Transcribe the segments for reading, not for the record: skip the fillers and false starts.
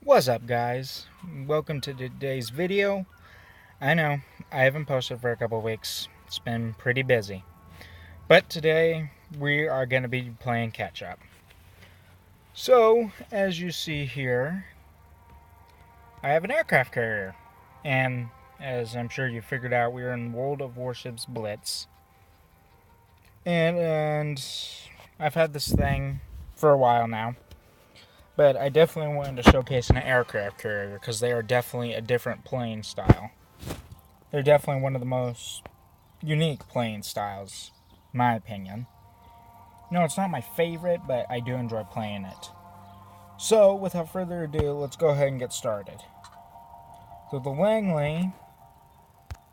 What's up, guys? Welcome to today's video. I know, I haven't posted for a couple weeks. It's been pretty busy. But today, we are going to be playing catch up. So, as you see here, I have an aircraft carrier. And, as I'm sure you figured out, we're in World of Warships Blitz. And I've had this thing for a while now. But I definitely wanted to showcase an aircraft carrier because they are definitely a different playing style. They're definitely one of the most unique playing styles, in my opinion. No, it's not my favorite, but I do enjoy playing it. So, without further ado, let's go ahead and get started. So the Langley,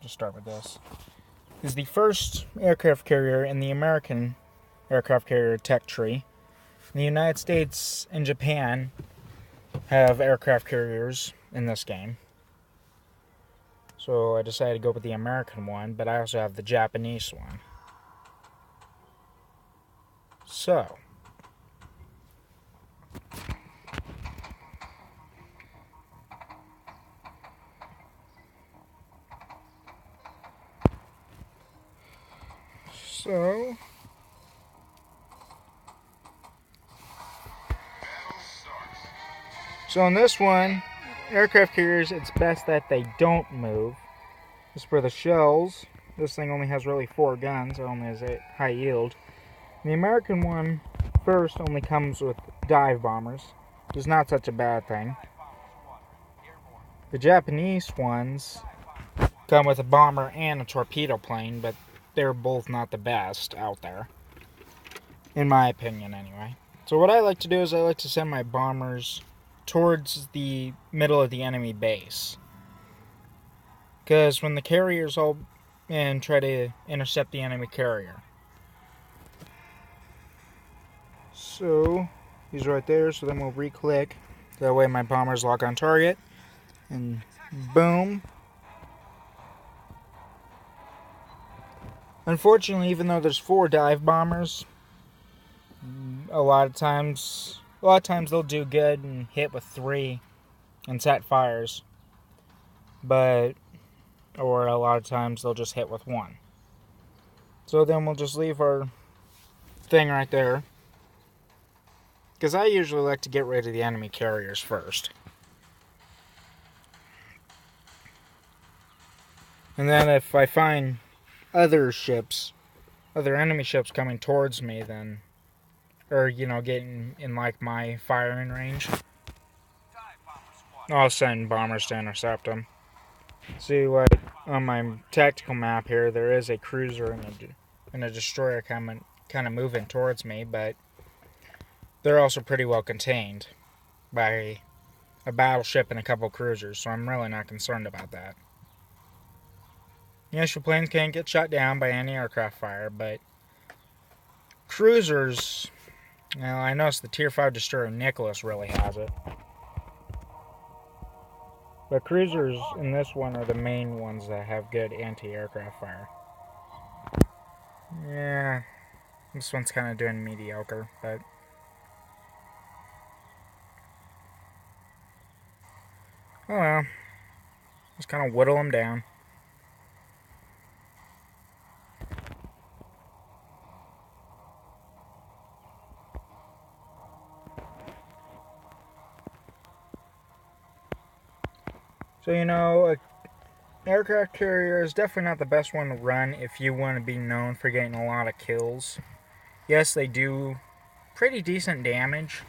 just start with this, is the first aircraft carrier in the American aircraft carrier tech tree. The United States and Japan have aircraft carriers in this game. So I decided to go with the American one, but I also have the Japanese one. So in this one, aircraft carriers, it's best that they don't move. As for the shells, this thing only has really 4 guns. It only has a high yield. The American one first only comes with dive bombers, which is not such a bad thing. The Japanese ones come with a bomber and a torpedo plane, but they're both not the best out there, in my opinion anyway. So what I like to do is I like to send my bombers towards the middle of the enemy base, because when the carriers all in try to intercept the enemy carrier. So he's right there, so then we'll re-click, that way my bombers lock on target, and boom. Unfortunately, even though there's 4 dive bombers, a lot of times they'll do good and hit with 3 and set fires, or a lot of times they'll just hit with 1. So then we'll just leave our thing right there, because I usually like to get rid of the enemy carriers first. And then if I find other enemy ships coming towards me, then, or, getting in, like, my firing range, I'll send bombers to intercept them. See, like, on my tactical map here, there is a cruiser and a destroyer kind of moving towards me, but they're also pretty well contained by a battleship and a couple cruisers, so I'm really not concerned about that. Yes, your planes can't get shot down by anti-aircraft fire, but cruisers, well, I noticed the Tier 5 destroyer Nicholas really has it. But cruisers in this one are the main ones that have good anti-aircraft fire. Yeah, this one's kind of doing mediocre, but oh well. Just kind of whittle them down. So, an aircraft carrier is definitely not the best one to run if you want to be known for getting a lot of kills. Yes, they do pretty decent damage.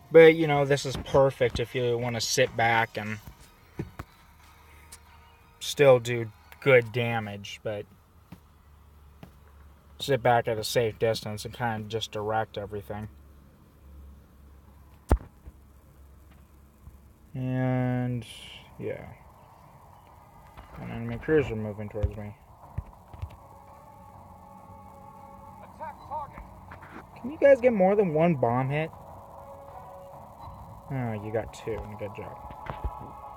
But, this is perfect if you want to sit back and still do good damage, but sit back at a safe distance and kind of just direct everything. And, yeah. An enemy cruiser moving towards me. Can you guys get more than 1 bomb hit? Oh, you got 2. Good job.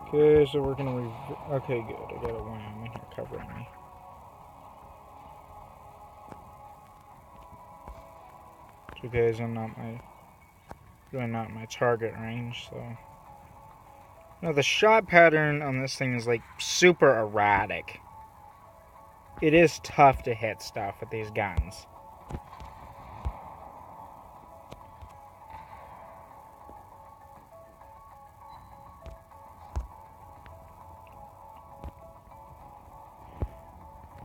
Okay, so we're gonna okay, good. I got a wham in here covering me. because I'm really not my target range. So now the shot pattern on this thing is like super erratic. It is tough to hit stuff with these guns.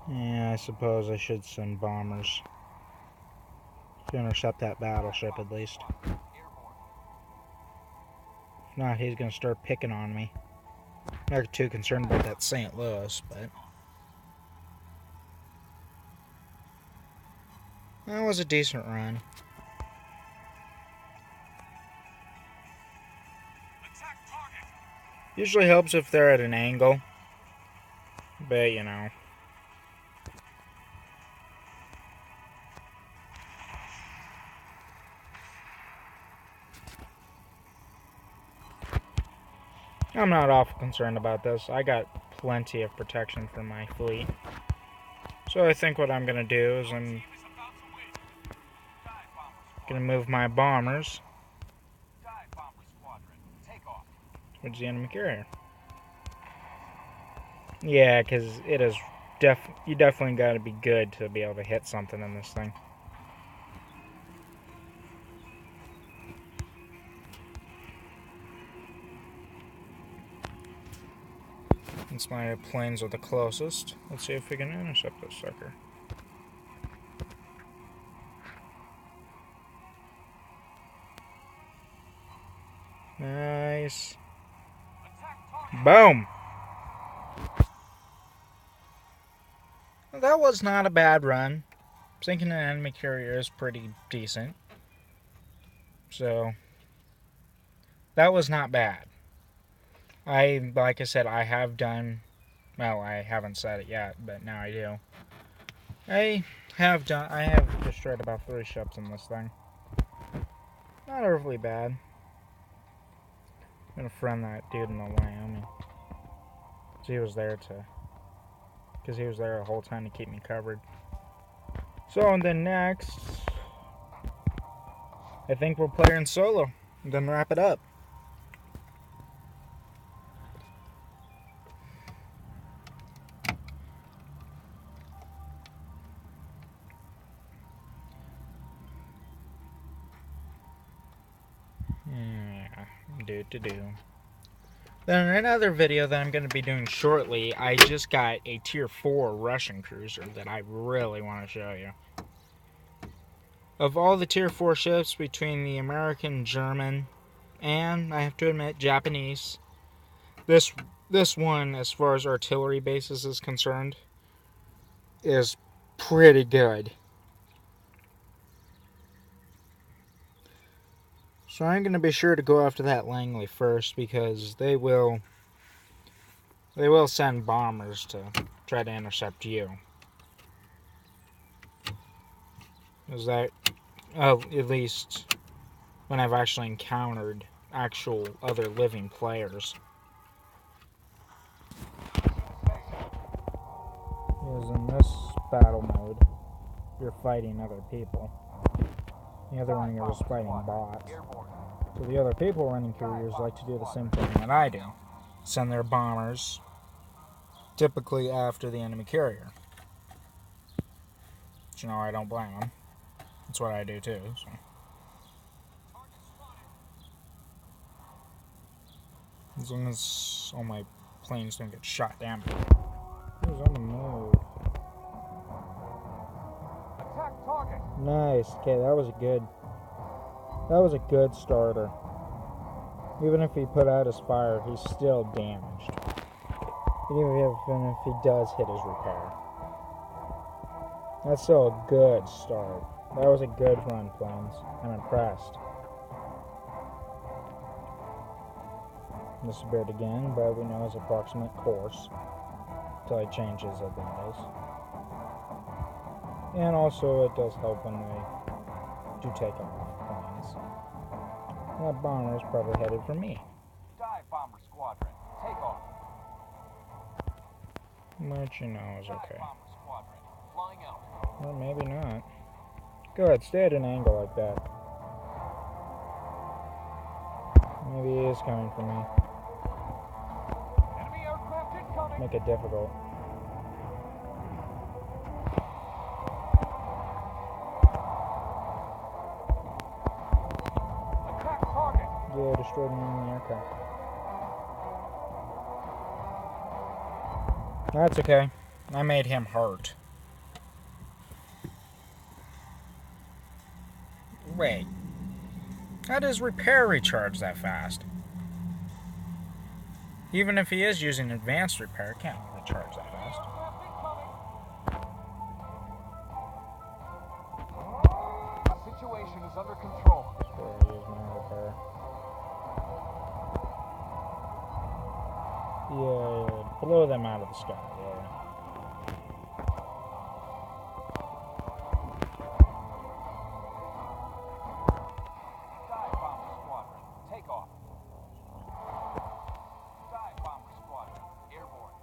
Yeah, I suppose I should send bombers to intercept that battleship at least. If not, he's going to start picking on me. I'm not too concerned about that St. Louis, but that was a decent run. Usually helps if they're at an angle, but you know. I'm not awful concerned about this. I got plenty of protection for my fleet. So I think what I'm going to do is I'm going to move my bombers towards the enemy carrier. Yeah, because it is you definitely got to be good to be able to hit something in this thing. Since my planes are the closest, let's see if we can intercept this sucker. Nice. Boom! Well, that was not a bad run. Sinking an enemy carrier is pretty decent. So, that was not bad. Like I said, I have done, well, I haven't said it yet, but now I do. I have destroyed about 3 ships in this thing. Not overly bad. I'm gonna friend that dude in the Wyoming. So he was there because he was there the whole time to keep me covered. So, and then next, I think we'll play in solo, and then wrap it up. Yeah, do. Then in another video that I'm going to be doing shortly, I just got a Tier 4 Russian cruiser that I really want to show you. Of all the Tier 4 ships between the American, German, and, I have to admit, Japanese, this one, as far as artillery bases is concerned, is pretty good. So I'm going to be sure to go after that Langley first, because they will send bombers to try to intercept you. Is that, at least when I've actually encountered actual other living players. Because in this battle mode, you're fighting other people. The other one, you're just fighting bots. So the other people running carriers like to do the same thing that I do. Send their bombers, typically after the enemy carrier. But, you know, I don't blame them. That's what I do too. So. As long as all my planes don't get shot down. Who's on the move? Attack target. Nice. Okay, that was a good starter. Even if he put out his fire, he's still damaged. Even if he does hit his repair. That's still a good start. That was a good run, planes. I'm impressed. Disappeared again, but we know his approximate course until he changes abilities. And also, it does help when they do take off planes. That bomber's probably headed for me. Dive bomber squadron, take off. Which you know is okay. Bomber squadron, flying out. Or maybe not. Go ahead, stay at an angle like that. Maybe he is coming for me. Enemy aircraft incoming. Make it difficult. Attack target. Yeah, destroyed an enemy aircraft. That's okay. I made him hurt. Wait. How does repair recharge that fast? Even if he is using advanced repair, it can't recharge that fast. The situation is under control. That's where I use my repair. Yeah, blow them out of the sky, yeah. Dive bomber squadron, take off. Dive bomber squadron, airborne.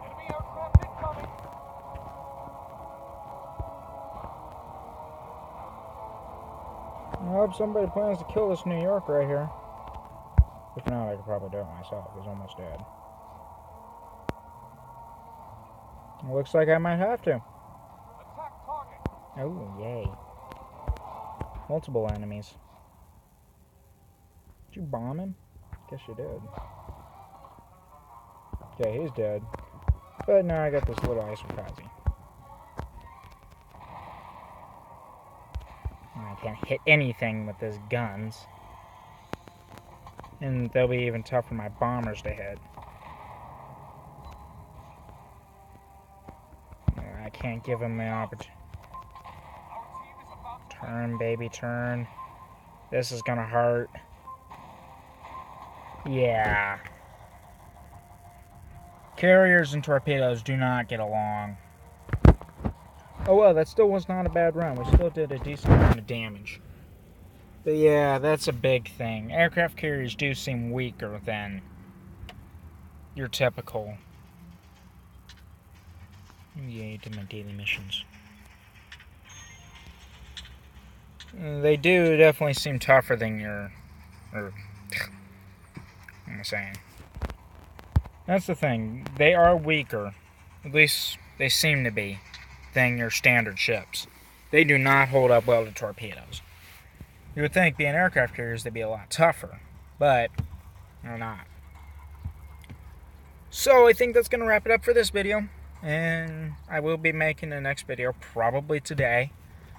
Enemy aircraft incoming. I hope somebody plans to kill this New York right here. If not, I could probably do it myself. He's almost dead. It looks like I might have to. Attack target. Oh, yay. Multiple enemies. Did you bomb him? Guess you did. Okay, he's dead. But now I got this little isokazi. I can't hit anything with his guns. And they'll be even tougher for my bombers to hit. I can't give him the opportunity. Our team is about to Turn, baby, turn. This is gonna hurt. Yeah. Carriers and torpedoes do not get along. Oh well, that still was not a bad run. We still did a decent amount of damage. But yeah, that's a big thing. Aircraft carriers do seem weaker than your typical. Yay, to my daily missions. They do definitely seem tougher than your... what am I saying? That's the thing. They are weaker. At least they seem to be. Than your standard ships. They do not hold up well to torpedoes. You would think being aircraft carriers they'd be a lot tougher, but they're not. So I think that's going to wrap it up for this video, and I will be making the next video probably today,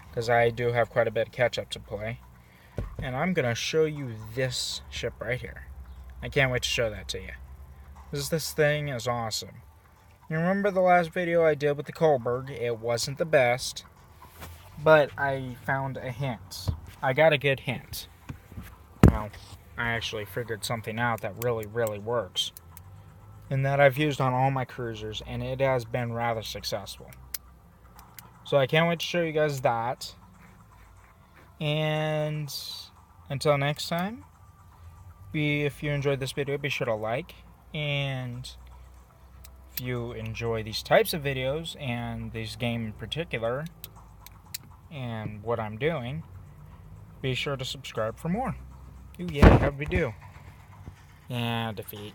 because I do have quite a bit of catch up to play, and I'm going to show you this ship right here. I can't wait to show that to you. This thing is awesome. You remember the last video I did with the Kohlberg? It wasn't the best, but I found a hint. I got a good hint. Now, I actually figured something out that really, really works. And that I've used on all my cruisers, and it has been rather successful. So I can't wait to show you guys that. And until next time, if you enjoyed this video, be sure to like, and if you enjoy these types of videos, and this game in particular, and what I'm doing, be sure to subscribe for more. Ooh, yeah, how'd we do? Yeah, defeat.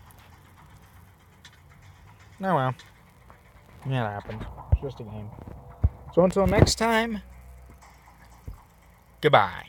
Oh well. Yeah, it happened. It's just a game. So until next time, goodbye.